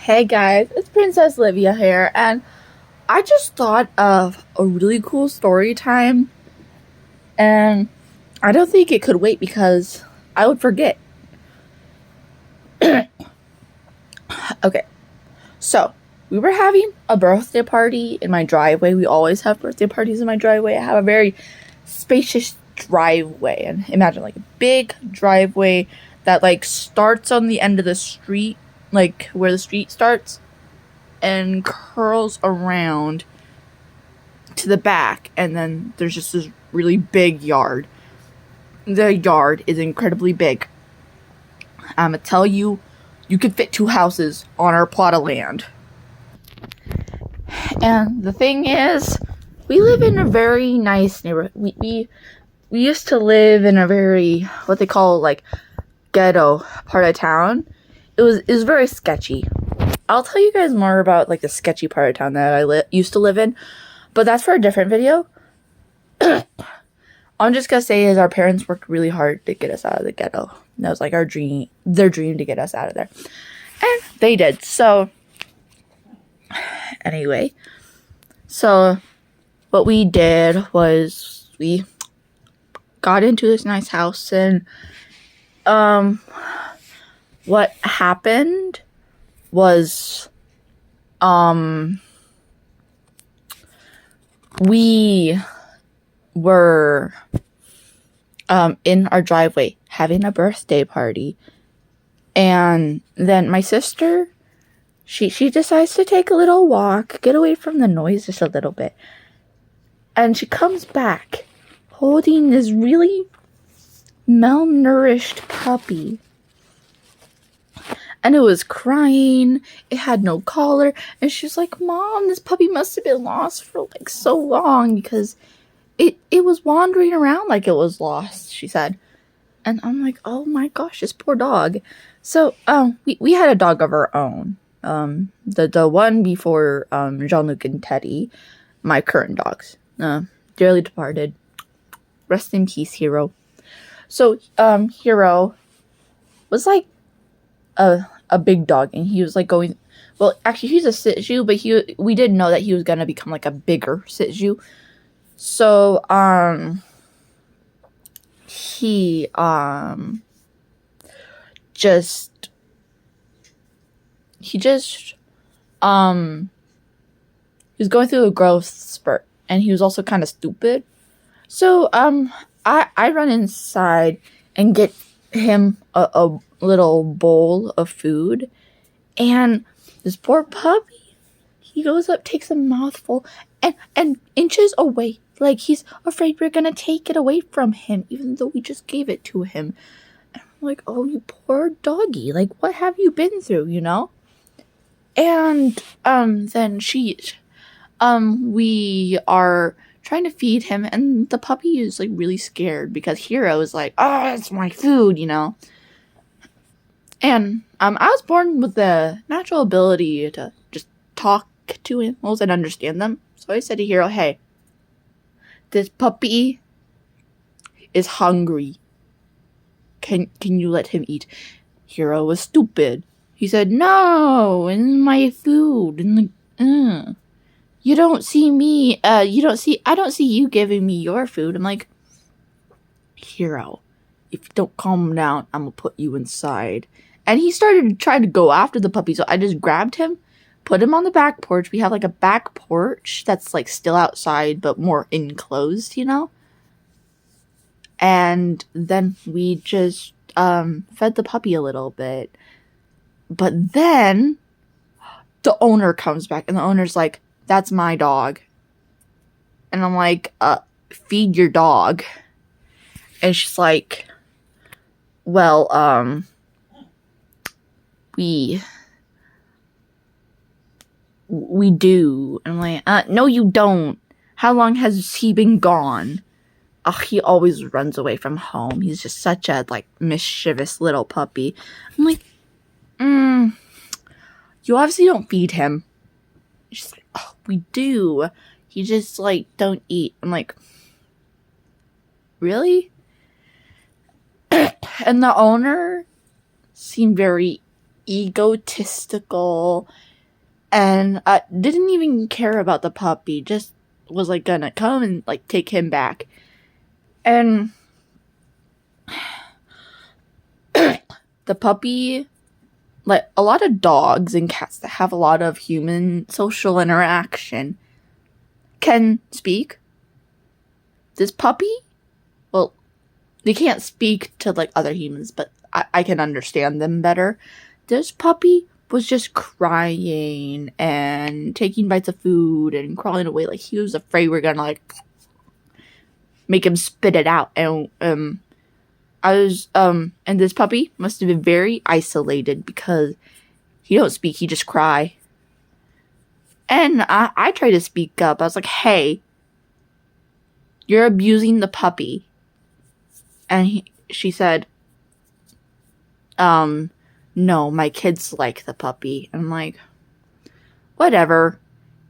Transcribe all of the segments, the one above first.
Hey guys, it's Princess Livia here, and I just thought of a really cool story time, and I don't think it could wait because I would forget. Okay, so we were having a birthday party in my driveway. We always have birthday parties in my driveway. I have a very spacious driveway, and imagine like a big driveway that like starts on the end of the street, like where the street starts, and curls around to the back, and then there's just this really big yard. The yard is incredibly big. I'ma tell you, you could fit 2 houses on our plot of land. And the thing is, we live in a very nice neighborhood. We used to live in a very, what they call like ghetto part of town. It was very sketchy. I'll tell you guys more about like the sketchy part of town that I used to live in, but that's for a different video. I'm just gonna say is our parents worked really hard to get us out of the ghetto. And that was like their dream to get us out of there. And they did. So anyway, so what we did was we got into this nice house, and what happened was we were in our driveway having a birthday party, and then my sister she decides to take a little walk, get away from the noise just a little bit, and she comes back holding this really malnourished puppy. And it was crying, it had no collar, and she was like, "Mom, this puppy must have been lost for like so long because it was wandering around like it was lost," she said. And I'm like, "Oh my gosh, this poor dog." So we had a dog of our own. The one before Jean-Luc and Teddy, my current dogs. Dearly departed. Rest in peace, Hero. So Hero was like a big dog, and he was like going, well, actually he's a Shih Tzu, but we didn't know that he was gonna become like a bigger Shih Tzu. So he just he was going through a growth spurt, and he was also kind of stupid. So I run inside and get him a little bowl of food, and this poor puppy, he goes up, takes a mouthful, and inches away, like he's afraid we're gonna take it away from him, even though we just gave it to him. And I'm like, "Oh, you poor doggy, like what have you been through, you know?" And then we are trying to feed him, and the puppy is like really scared because Hero is like, "Oh, it's my food," you know. And I was born with the natural ability to just talk to animals and understand them. So I said to Hero, "Hey, this puppy is hungry. Can you let him eat?" Hero was stupid. He said, "No, it's my food." And you don't see me. I don't see you giving me your food. I'm like, "Hero, if you don't calm down, I'm gonna put you inside." And he started to try to go after the puppy, so I just grabbed him, put him on the back porch. We have like a back porch that's like still outside, but more enclosed, you know? And then we just fed the puppy a little bit. But then the owner comes back, and the owner's like, "That's my dog." And I'm like, "Feed your dog." And she's like, "Well, we do." And I'm like, "No, you don't. How long has he been gone?" He always runs away from home. He's just such a like mischievous little puppy. I'm like, "You obviously don't feed him." She's like, "Oh, we do. He just like don't eat." I'm like, "Really?" And the owner seemed very egotistical and didn't even care about the puppy, just was like gonna come and like take him back. And the puppy, like a lot of dogs and cats that have a lot of human social interaction, can speak. This puppy, well, they can't speak to like other humans, but I can understand them better. This puppy was just crying and taking bites of food and crawling away like he was afraid we're gonna like make him spit it out. And and this puppy must have been very isolated because he don't speak, he just cry. And I tried to speak up. I was like, hey, you're abusing the puppy. And she said, no, my kids like the puppy. And I'm like, whatever.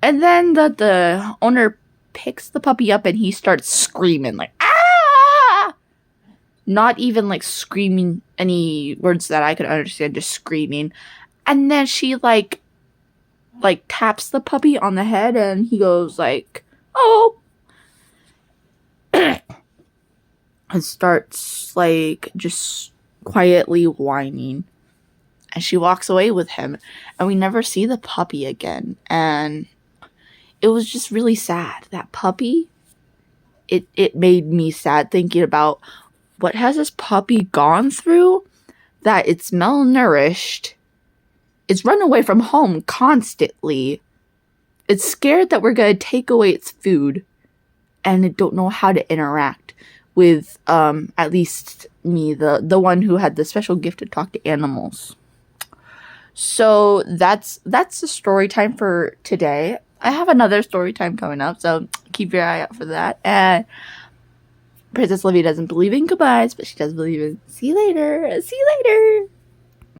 And then the owner picks the puppy up and he starts screaming like, ah! Not even like screaming any words that I could understand, just screaming. And then she like taps the puppy on the head and he goes like, oh. And starts like just quietly whining. And she walks away with him. And we never see the puppy again. And it was just really sad. That puppy, it made me sad thinking about what has this puppy gone through, that it's malnourished. It's run away from home constantly. It's scared that we're going to take away its food. And it don't know how to interact with, at least me, the one who had the special gift to talk to animals. So that's the story time for today. I have another story time coming up, so keep your eye out for that. And Princess Livia doesn't believe in goodbyes, but she does believe in see you later. See you later.